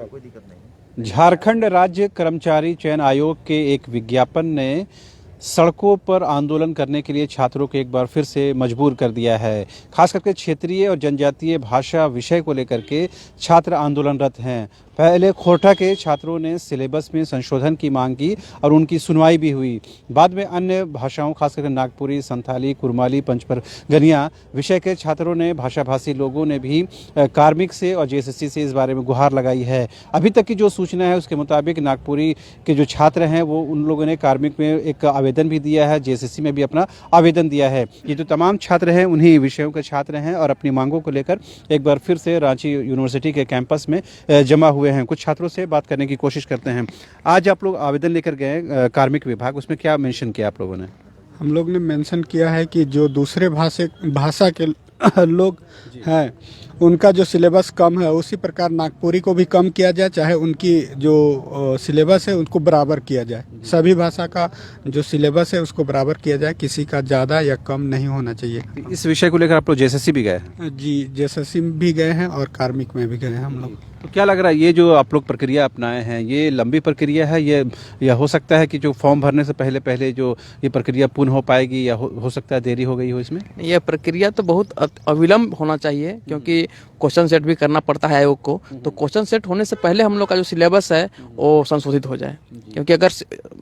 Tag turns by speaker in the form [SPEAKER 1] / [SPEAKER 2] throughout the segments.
[SPEAKER 1] कोई दिक्कत नहीं।
[SPEAKER 2] झारखंड राज्य कर्मचारी चयन आयोग के एक विज्ञापन ने सड़कों पर आंदोलन करने के लिए छात्रों को एक बार फिर से मजबूर कर दिया है। खास करके क्षेत्रीय और जनजातीय भाषा विषय को लेकर के छात्र आंदोलनरत हैं। पहले खोरठा के छात्रों ने सिलेबस में संशोधन की मांग की और उनकी सुनवाई भी हुई। बाद में अन्य भाषाओं खासकर नागपुरी, संथाली, कुरमाली, पंचपरगनिया विषय के छात्रों ने, भाषाभाषी लोगों ने भी कार्मिक से और जेएसएससी से इस बारे में गुहार लगाई है। अभी तक की जो सूचना है उसके मुताबिक नागपुरी के जो छात्र हैं वो उन लोगों ने कार्मिक में एक आवेदन भी दिया है, जेएसएससी में भी अपना आवेदन दिया है। ये जो तमाम छात्र हैं उन्हीं विषयों के छात्र हैं और अपनी मांगों को लेकर एक बार फिर से रांची यूनिवर्सिटी के कैंपस में जमा हुए हैं। कुछ छात्रों से बात करने की कोशिश करते हैं। आज आप लोग आवेदन लेकर गए कार्मिक विभाग, उसमें क्या मेंशन किया आप लोगों ने?
[SPEAKER 3] हम लोग ने मेंशन किया है कि जो दूसरे भाषा के लोग हैं उनका जो सिलेबस कम है उसी प्रकार नागपुरी को भी कम किया जाए, चाहे उनकी जो सिलेबस है उनको बराबर किया जाए। सभी भाषा का जो सिलेबस है उसको बराबर किया जाए, किसी का ज़्यादा या कम नहीं होना चाहिए।
[SPEAKER 2] इस विषय को लेकर आप लोग जेएसएससी भी गए?
[SPEAKER 3] जी, जेएसएससी भी गए हैं और कार्मिक में भी गए हैं हम लोग।
[SPEAKER 2] तो क्या लग रहा है ये जो आप लोग प्रक्रिया अपनाए हैं ये लंबी प्रक्रिया है, ये या हो सकता है कि जो फॉर्म भरने से पहले पहले जो ये प्रक्रिया पूर्ण हो पाएगी, या हो सकता है देरी हो गई हो इसमें?
[SPEAKER 4] यह प्रक्रिया तो बहुत अविलंब होना चाहिए, क्योंकि क्वेश्चन सेट भी करना पड़ता है आयोग को। तो क्वेश्चन सेट होने से पहले हम लोग का जो सिलेबस है वो संशोधित हो जाए, क्योंकि अगर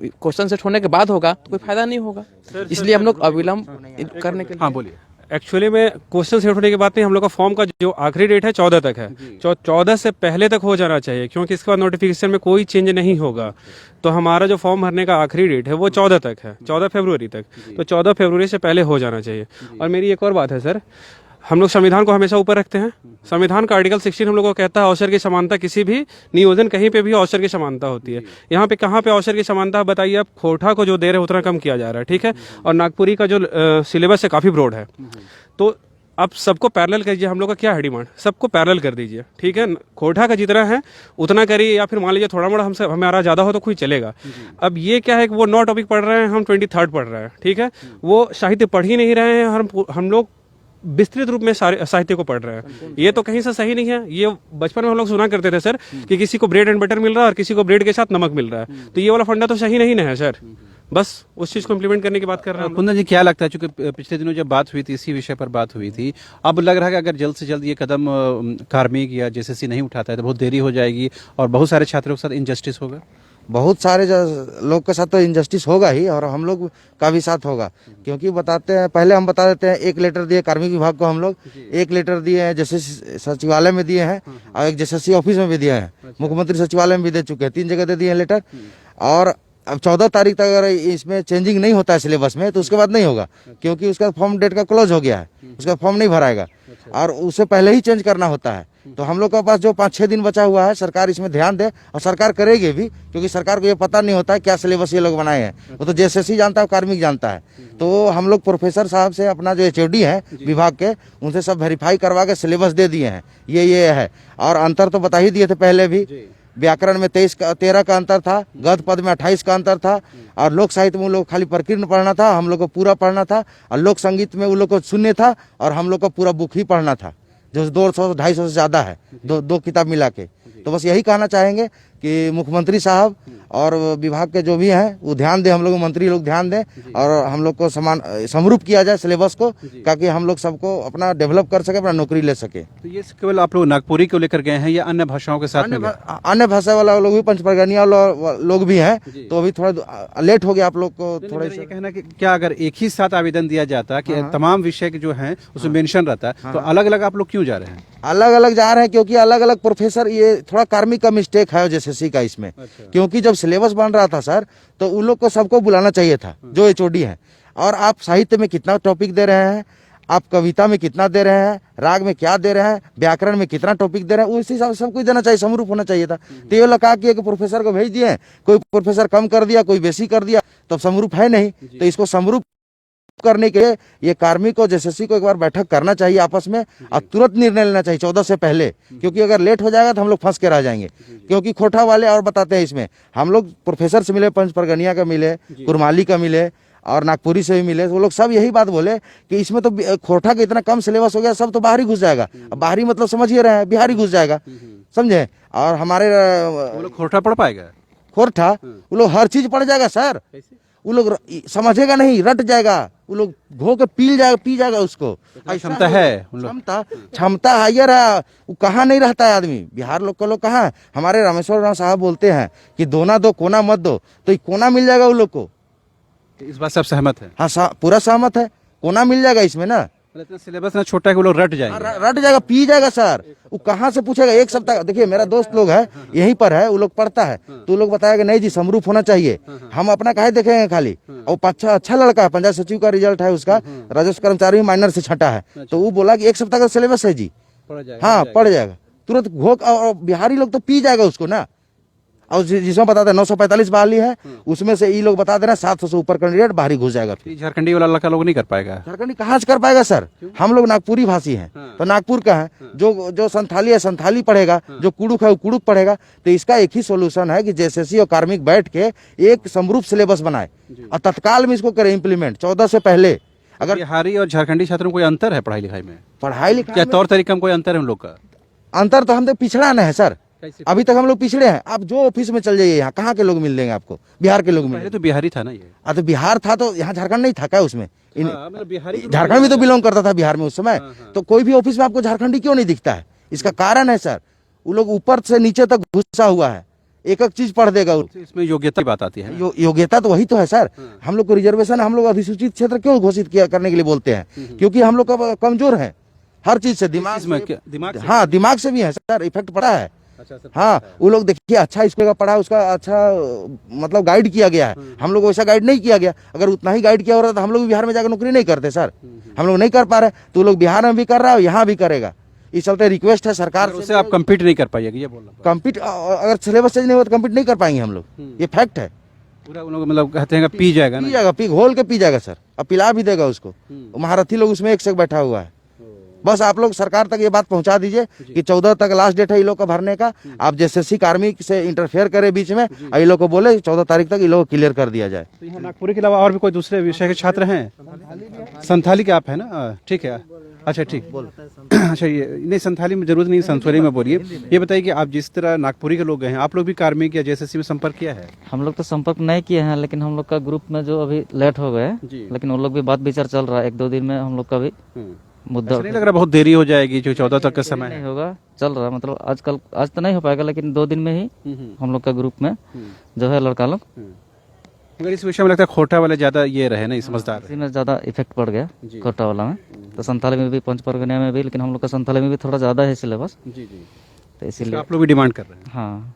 [SPEAKER 4] क्वेश्चन सेट होने के बाद होगा तो कोई फायदा नहीं होगा। इसलिए हम लोग अविलंब करने के लिए।
[SPEAKER 2] हाँ बोलिए।
[SPEAKER 5] एक्चुअली में क्वेश्चन सेट होने के बाद नहीं, हम लोग का फॉर्म का जो आखिरी डेट है 14 तक है। 14 से पहले तक हो जाना चाहिए, क्योंकि इसके बाद नोटिफिकेशन में कोई चेंज नहीं होगा। तो हमारा जो फॉर्म भरने का आखिरी डेट है वो 14 तक है, 14 फरवरी तक। तो 14 फरवरी से पहले हो जाना चाहिए। और मेरी एक और बात है सर, हम लोग संविधान को हमेशा ऊपर रखते हैं। संविधान का आर्टिकल 16 हम लोग को कहता है अवसर की समानता, किसी भी नियोजन कहीं पे भी अवसर की समानता होती है। यहाँ पे कहाँ पे अवसर की समानता बताइए आप? खोरठा को जो दे रहे हैं उतना कम किया जा रहा है, ठीक है। और नागपुरी का जो सिलेबस है काफ़ी ब्रॉड है। तो अब सबको पैरेलल कीजिए। हम लोग का क्या है डिमांड, सबको पैरेलल कर दीजिए, ठीक है। खोरठा का जितना है उतना करिए, या फिर मान लीजिए थोड़ा मोड़ा हमसे हमारा ज़्यादा हो तो कोई चलेगा। अब ये क्या है कि वो 9 टॉपिक पढ़ रहे हैं, हम 23rd पढ़ रहे हैं, ठीक है। वो साहित्य पढ़ ही नहीं रहे हैं, हम लोग विस्तृत रूप में सारे साहित्य को पढ़ रहे हैं। ये तो कहीं से सही नहीं है। ये बचपन में हम लोग सुना करते थे सर कि किसी को ब्रेड एंड बटर मिल रहा है और किसी को ब्रेड के साथ नमक मिल रहा है। तो ये वाला फंडा तो सही नहीं है सर। बस उस चीज को इम्प्लीमेंट करने की बात कर रहे हैं।
[SPEAKER 2] कुंदन जी क्या लगता है, चूंकि पिछले दिनों जब बात हुई थी इसी विषय पर बात हुई थी, अब लग रहा है कि अगर जल्द से जल्द ये कदम कार्मिक या जेएसएससी नहीं उठाता है तो बहुत देरी हो जाएगी और बहुत सारे छात्रों के साथ इनजस्टिस होगा?
[SPEAKER 1] बहुत सारे लोग के साथ तो इनजस्टिस होगा ही, और हम लोग का भी साथ होगा। क्योंकि बताते हैं, पहले हम बता देते हैं, एक लेटर दिए कार्मिक विभाग को हम लोग, एक लेटर दिए हैं जेएसएससी सचिवालय में दिए हैं और एक जेएसएससी ऑफिस में भी दिए हैं, मुख्यमंत्री सचिवालय में भी दे चुके हैं। 3 जगह दे दिए हैं लेटर। और अब 14 तारीख तक अगर इसमें चेंजिंग नहीं होता है सिलेबस में तो उसके बाद नहीं होगा, क्योंकि उसका फॉर्म डेट का क्लोज हो गया है, उसका फॉर्म नहीं भराएगा और उससे पहले ही चेंज करना होता है। तो हम लोग के पास जो 5-6 दिन बचा हुआ है, सरकार इसमें ध्यान दे, और सरकार करेगी भी, क्योंकि सरकार को ये पता नहीं होता है क्या सिलेबस ये लोग बनाए हैं। वो तो जेएसएससी जानता है, कार्मिक जानता है। तो हम लोग प्रोफेसर साहब से अपना जो एचओडी है विभाग के, उनसे सब वेरीफाई करवा के सिलेबस दे दिए हैं। ये है। और अंतर तो बता ही दिए थे पहले भी। व्याकरण में 13 का अंतर था, गद्य पद में 28 का अंतर था, और लोक साहित्य में उन लोग खाली प्रकीर्ण पढ़ना था, हम लोग को पूरा पढ़ना था, और लोक संगीत में उन लोग को शून्य था, और हम लोग को पूरा बुक ही पढ़ना था, जो 200-250 से ज़्यादा है, दो किताब मिला के। तो बस यही कहना चाहेंगे कि मुख्यमंत्री साहब और विभाग के जो भी हैं वो ध्यान दें, हम लोग मंत्री लोग ध्यान दें, और हम लोग को समरूप किया जाए सिलेबस को, ताकि हम लोग सबको अपना डेवलप कर सके, अपना नौकरी ले सके।
[SPEAKER 2] तो ये केवल आप लोग नागपुरी को लेकर गए हैं या अन्य भाषाओं के साथ में गए?
[SPEAKER 1] अन्य भाषा वाला लोग भी, पंचपरगनिया लोग भी हैं। तो अभी थोड़ा लेट हो गया आप लोग को। थोड़ा
[SPEAKER 2] ये कहना कि क्या अगर एक ही साथ आवेदन दिया जाता कि तमाम विषय के जो हैं उसमें मेंशन रहता तो अलग अलग आप लोग क्यों जा रहे हैं?
[SPEAKER 1] अलग अलग जा रहे हैं क्योंकि अलग अलग प्रोफेसर, ये थोड़ा कार्मिक का मिस्टेक है जेएसएससी का इसमें। क्योंकि जब सिलेबस बन रहा था सर, तो उन लोग को सबको बुलाना चाहिए था जो एचओडी है। और आप साहित्य में कितना टॉपिक दे रहे हैं, आप कविता में कितना दे रहे हैं, राग में क्या दे रहे हैं, व्याकरण में कितना टॉपिक दे रहे हैं, उसी हिसाब से सब कुछ देना चाहिए, समरूप होना चाहिए था। तो ये लगा कि एक प्रोफेसर को भेज दिए, कोई प्रोफेसर कम कर दिया, कोई बेसी कर दिया, तो समरूप है नहीं। तो इसको समरूप करने के लिए ये कार्मिक और जेएसएससी को एक बार बैठक करना चाहिए आपस में, और तुरंत निर्णय लेना चाहिए 14 से पहले। क्योंकि अगर लेट हो जाएगा तो हम लोग फंस के रह जाएंगे। क्योंकि खोरठा वाले और बताते हैं, इसमें हम लोग प्रोफेसर से मिले, पंचपरगनिया का मिले, कुरमाली का मिले, और नागपुरी से भी मिले, वो लोग सब यही बात बोले कि इसमें तो खोरठा का इतना कम सिलेबस हो गया, सब तो बाहर ही घुस जाएगा। अब बाहरी मतलब समझिए रहे हैं, बिहार ही घुस जाएगा, समझे। और हमारे
[SPEAKER 2] वो लोग खोरठा पढ़ पाएगा?
[SPEAKER 1] खोरठा वो लोग हर चीज पड़ जाएगा सर, वो लोग समझेगा नहीं, रट जाएगा, वो लोग घो के पी जाएगा उसको।
[SPEAKER 2] क्षमता है उन लोग?
[SPEAKER 1] क्षमता हायर है, वो कहाँ नहीं रहता है आदमी, बिहार लोग का लोग कहाँ। हमारे रामेश्वर राव साहब बोलते हैं कि दोना दो कोना मत दो, तो ये कोना मिल जाएगा वो लोग को।
[SPEAKER 2] इस बात से आप सहमत है?
[SPEAKER 1] हाँ पूरा सहमत है, कोना मिल जाएगा इसमें ना।
[SPEAKER 2] इतना सिलेबस ना छोटा है कि वो लोग रट जाएंगे।
[SPEAKER 1] रट जाएगा, पी जाएगा सर, वो कहाँ से पूछेगा। एक सप्ताह, देखिए मेरा दोस्त लोग है यहीं पर है, वो लोग पढ़ता है, तो वो लोग बताएगा नहीं जी समरूप होना चाहिए, हम अपना काहे देखेंगे खाली। और अच्छा लड़का है, पंचायत सचिव का रिजल्ट है उसका, राजस्व कर्मचारी माइनर से छटा है, तो वो बोला कि एक सप्ताह का सिलेबस है जी, हाँ पढ़ जाएगा तुरंत घोक। और बिहारी लोग तो पी जाएगा उसको ना। और जिसमें बताते हैं 945 बहाली है, उसमें से ये लोग बता दे रहे हैं 700 से ऊपर कैंडिडेट बाहरी घुस जाएगा।
[SPEAKER 2] झारखंडी वाला इलाका लोग नहीं कर पाएगा?
[SPEAKER 1] झारखंडी कहाँ से कर पाएगा सर, हम लोग नागपुरी भाषी हैं, तो नागपुर का है। जो संथाली है संथाली पढ़ेगा, जो कुड़ुक है वो कुड़ुक पढ़ेगा। तो इसका एक ही सोल्यूशन है कि जेएसएससी और कार्मिक बैठ के एक समरूप सिलेबस बनाए और तत्काल में इसको करे इम्प्लीमेंट 14 से पहले।
[SPEAKER 2] अगर बिहारी और झारखंडी छात्रों में कोई अंतर है पढ़ाई लिखाई में?
[SPEAKER 1] पढ़ाई लिखाई
[SPEAKER 2] क्या तौर तरीका में कोई अंतर है उन लोग का?
[SPEAKER 1] अंतर तो हम तो पिछड़ा न है सर, अभी तक हम लोग पिछड़े हैं। आप जो ऑफिस में चल जाइए, यहाँ कहाँ के लोग मिल देंगे आपको, बिहार के लोग मिलेंगे।
[SPEAKER 2] तो बिहारी था ना ये?
[SPEAKER 1] तो बिहार था तो यहाँ झारखंड नहीं था क्या उसमें?
[SPEAKER 2] बिहारी
[SPEAKER 1] झारखंड भी तो बिलोंग करता था बिहार में उस समय। तो कोई भी ऑफिस में आपको झारखंडी क्यों नहीं दिखता है? इसका कारण है सर, वो लोग ऊपर से नीचे तक घुसा हुआ है, एक एक चीज पढ़ देगा।
[SPEAKER 2] इसमें योग्यता की बात आती है।
[SPEAKER 1] योग्यता तो वही तो है सर। हम लोग को रिजर्वेशन, हम लोग अधिसूचित क्षेत्र क्यों घोषित किया करने के लिए बोलते हैं? क्योंकि हम लोग कमजोर है हर चीज से, दिमाग। हाँ दिमाग से भी है सर, इफेक्ट पड़ा है। हाँ वो लोग देखिए अच्छा स्कूल का पढ़ा, उसका अच्छा मतलब गाइड किया गया है, हम लोग वैसा गाइड नहीं किया गया। अगर उतना ही गाइड किया हो रहा तो हम लोग बिहार में जाकर नौकरी नहीं करते सर, हम लोग नहीं कर पा रहे। तो लोग बिहार में भी कर रहा है, यहाँ भी करेगा। इस चलते रिक्वेस्ट है सरकार से,
[SPEAKER 2] उससे आप कम्पीट नहीं कर पाइएगा ये बोलना।
[SPEAKER 1] कम्पीट अगर सिलेबस चेंज नहीं हुआ तो कम्पीट नहीं कर पाएंगे हम लोग, ये फैक्ट है।
[SPEAKER 2] पूरा उन लोग मतलब कहते हैं पी जाएगा ना?
[SPEAKER 1] पी जाएगा, घोल के पी जाएगा सर, अब पिला भी देगा उसको। महारथी लोग उसमें एक से बैठा हुआ है। बस आप लोग सरकार तक ये बात पहुंचा दीजिए कि 14 तक लास्ट डेट है ये लोग का भरने का। आप जेएसएससी कार्मिक से इंटरफेयर करे बीच में, और ये लोग को बोले 14 तारीख तक ये लोग क्लियर कर दिया जाए।
[SPEAKER 2] तो यहाँ नागपुर के अलावा और भी कोई दूसरे विषय के छात्र हैं? संथाली के आप है ना? ठीक है, अच्छा ठीक बोल। अच्छा ये नहीं, संथाली में जरूरत नहीं, संथाली में बोलिए। ये बताइए कि आप जिस तरह नागपुरी के लोग गए हैं, आप लोग भी कार्मिक या जेएसएससी में संपर्क किया है?
[SPEAKER 6] हम लोग तो संपर्क नहीं किए हैं, लेकिन हम लोग का ग्रुप में जो अभी लेट हो गए, लेकिन उन लोग भी बात विचार चल रहा है। 1-2 दिन में हम लोग का भी मुद्दा
[SPEAKER 2] नहीं लग रहा बहुत देरी हो जाएगी जो 14 तक का समय
[SPEAKER 6] नहीं होगा, चल रहा है। मतलब आज तो नहीं हो पाएगा, लेकिन 2 दिन में ही हम लोग का ग्रुप में जो है लड़का लोग।
[SPEAKER 2] मगर इस विषय में लगता है खोटा वाले ज्यादा ये रहे नहीं, समझदार
[SPEAKER 6] इसी में ज्यादा इफेक्ट पड़ गया कोटा वाला में। तो संथाली में भी, पंच परगना में भी, लेकिन हम लोग का संथाली में भी थोड़ा ज्यादा है सिलेबस, तो इसीलिए
[SPEAKER 2] आप लोग भी डिमांड कर रहे हैं।
[SPEAKER 6] हाँ,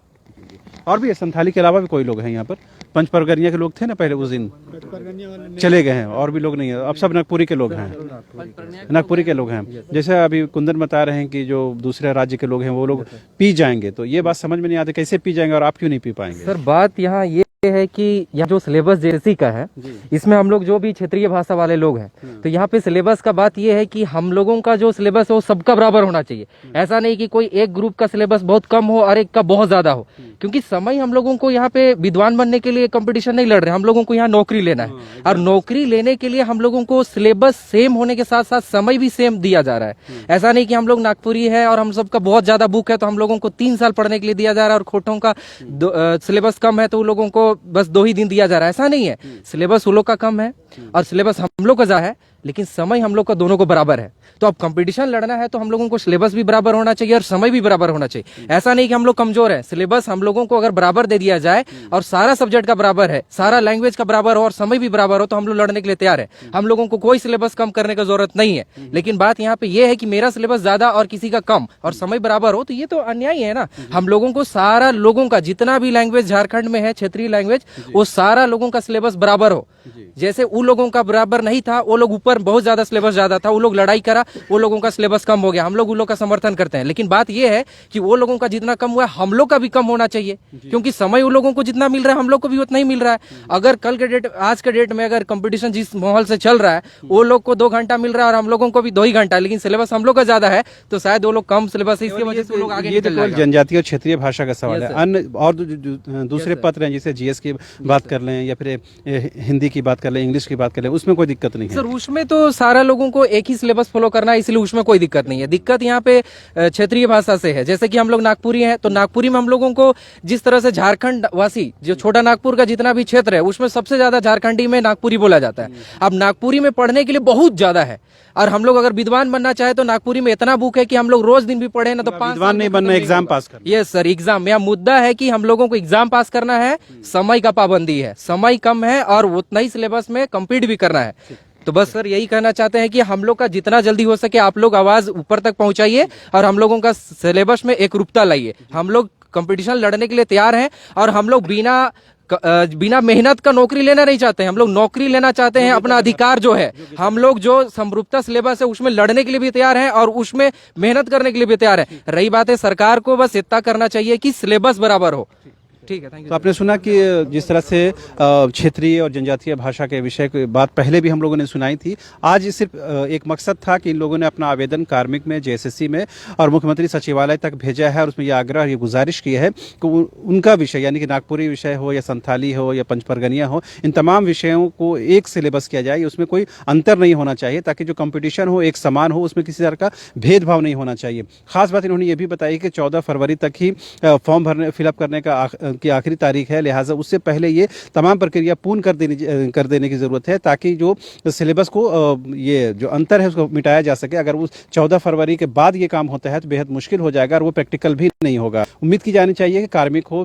[SPEAKER 2] और भी संथाली के अलावा भी कोई लोग हैं यहाँ पर? पंच परगनिया के लोग थे ना पहले, उस दिन चले गए हैं, और भी लोग नहीं है, अब सब नागपुरी के लोग हैं। नागपुरी के लोग हैं। जैसे अभी कुंदन बता रहे हैं कि जो दूसरे राज्य के लोग हैं वो लोग पी जाएंगे, तो ये बात समझ में नहीं आती कैसे पी जाएंगे और आप क्यों नहीं पी पाएंगे?
[SPEAKER 7] सर बात यहाँ ये है कि यहाँ जो सिलेबस जेएसएससी का है, इसमें हम लोग जो भी क्षेत्रीय भाषा वाले लोग हैं, तो यहाँ पे सिलेबस का बात ये है कि हम लोगों का जो सिलेबस है वो सबका बराबर होना चाहिए। ऐसा नहीं कि कोई एक ग्रुप का सिलेबस बहुत कम हो और एक का बहुत ज्यादा हो, क्योंकि समय हम लोगों को यहाँ पे विद्वान बनने के लिए कंपटीशन नहीं लड़ रहे, हम लोगों को यहाँ नौकरी लेना है। और नौकरी लेने के लिए हम लोगों को सिलेबस सेम होने के साथ साथ समय भी सेम दिया जा रहा है। ऐसा नहीं कि हम लोग नागपुरी है और हम सबका बहुत ज्यादा बुक है तो हम लोगों को 3 साल पढ़ने के लिए दिया जा रहा है, और खोटों का सिलेबस कम है तो उन लोगों को बस 2 ही दिन दिया जा रहा है। ऐसा नहीं है, सिलेबस उन लोग का कम है और सिलेबस हम लोग का ज्यादा है, लेकिन समय हम लोग का दोनों को बराबर है। तो अब कंपटीशन लड़ना है तो हम लोगों को सिलेबस भी बराबर होना चाहिए और समय भी बराबर होना चाहिए। ऐसा नहीं कि हम लोग कमजोर है, सिलेबस हम लोगों को अगर बराबर दे दिया जाए और सारा सब्जेक्ट का बराबर है, सारा लैंग्वेज का बराबर हो और समय भी बराबर हो, तो हम लोग लड़ने के लिए तैयार है। हम लोगों को कोई सिलेबस कम करने की जरूरत नहीं है। लेकिन बात यहाँ पे ये है कि मेरा सिलेबस ज्यादा और किसी का कम और समय बराबर हो, तो ये तो अन्याय है ना। हम लोगों को सारा लोगों का जितना भी लैंग्वेज झारखंड में है क्षेत्रीय लैंग्वेज, वो सारा लोगों का सिलेबस बराबर हो। जैसे उन लोगों का बराबर नहीं था, वो लोग ऊपर बहुत ज्यादा सिलेबस ज्यादा था, वो लोग लड़ाई करा, वो लोगों का सिलेबस कम हो गया, हम लोग उन लोग का समर्थन करते हैं। लेकिन बात यह है कि वो लोगों का जितना कम हुआ है हम लोग का भी कम होना चाहिए, क्योंकि समय उन लोगों को जितना मिल रहा है हम लोग को भी उतना ही मिल रहा है। अगर कल के डेट, आज के डेट में अगर कंपटीशन जिस माहौल से चल रहा है, वो लोग को 2 घंटा मिल रहा है और हम लोगों को भी 2 ही घंटा, लेकिन सिलेबस हम लोग का ज्यादा है, तो शायद वो लोग कम सिलेबस है, इसकी वजह से वो लोग आगे निकल जाएगा।
[SPEAKER 2] जनजातीय और क्षेत्रीय भाषा का सवाल है। अन्य और दूसरे पत्र हैं, जैसे जीएस की बात कर लें या फिर हिंदी की बात कर लें, इंग्लिश की बात कर लें, उसमें कोई दिक्कत नहीं है?
[SPEAKER 7] सर उसमें तो सारा लोगों को एक ही सिलेबस फॉलो करना है, इसलिए उसमें कोई दिक्कत नहीं है। दिक्कत यहाँ पे क्षेत्रीय भाषा से है। जैसे कि हम लोग नागपुरी हैं, तो नागपुरी में हम लोगों को जिस तरह से झारखंड वासी, जो छोटा नागपुर का जितना भी क्षेत्र है, उसमें सबसे ज्यादा झारखंडी में नागपुरी बोला जाता है। अब नागपुरी में पढ़ने के लिए बहुत ज्यादा है, और हम लोग अगर विद्वान बनना चाहे तो नागपुरी में इतना बुक है कि हम लोग रोज दिन भी पढ़े ना तो 5
[SPEAKER 2] विद्वान नहीं बनना, एग्जाम पास करना।
[SPEAKER 7] Yes sir, exam. यहाँ मुद्दा है कि हम लोगों को एग्जाम पास करना है, समय का पाबंदी है, समय कम है और उतना ही सिलेबस में कंप्लीट भी करना है। तो बस सर यही कहना चाहते हैं कि हम लोग का जितना जल्दी हो सके आप लोग आवाज ऊपर तक पहुंचाइए और हम लोगों का सिलेबस में एक रूपता लाइए। हम लोग कंपटीशन लड़ने के लिए तैयार हैं और हम लोग बिना मेहनत का नौकरी लेना नहीं चाहते हैं। हम लोग नौकरी लेना चाहते हैं, अपना अधिकार जो है, हम लोग जो समरूपता सिलेबस है उसमें लड़ने के लिए भी तैयार हैं और उसमें मेहनत करने के लिए भी तैयार है। रही बात है, सरकार को बस इतना करना चाहिए कि सिलेबस बराबर हो। ठीक है, थैंक यू।
[SPEAKER 2] तो आपने सुना कि जिस तरह से क्षेत्रीय और जनजातीय भाषा के विषय की बात पहले भी हम लोगों ने सुनाई थी। आज सिर्फ एक मकसद था कि इन लोगों ने अपना आवेदन कार्मिक में, जेएसएससी में और मुख्यमंत्री सचिवालय तक भेजा है और उसमें ये आग्रह, ये गुजारिश की है कि उनका विषय यानी कि नागपुरी विषय हो या संथाली हो या पंचपरगनिया हो, इन तमाम विषयों को एक सिलेबस किया जाए, उसमें कोई अंतर नहीं होना चाहिए ताकि जो कंपटीशन हो एक समान हो, उसमें किसी तरह का भेदभाव नहीं होना चाहिए। खास बात इन्होंने ये भी बताई कि 14 फरवरी तक ही फॉर्म फिलअप करने की आखिरी तारीख है, लिहाजा उससे पहले ये तमाम प्रक्रिया पूर्ण कर देने की ज़रूरत है ताकि जो सिलेबस को ये जो अंतर है उसको मिटाया जा सके। अगर वो 14 फरवरी के बाद ये काम होता है तो बेहद मुश्किल हो जाएगा और वो प्रैक्टिकल भी नहीं होगा। उम्मीद की जानी चाहिए कि कार्मिक हो,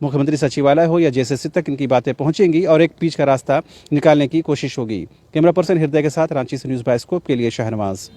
[SPEAKER 2] मुख्यमंत्री सचिवालय हो या जेएसएससी तक इनकी बातें पहुंचेंगी और एक बीच का रास्ता निकालने की कोशिश होगी। कैमरा पर्सन हृदय के साथ रांची से न्यूज़ बाइस्कोप के लिए शहनवाज।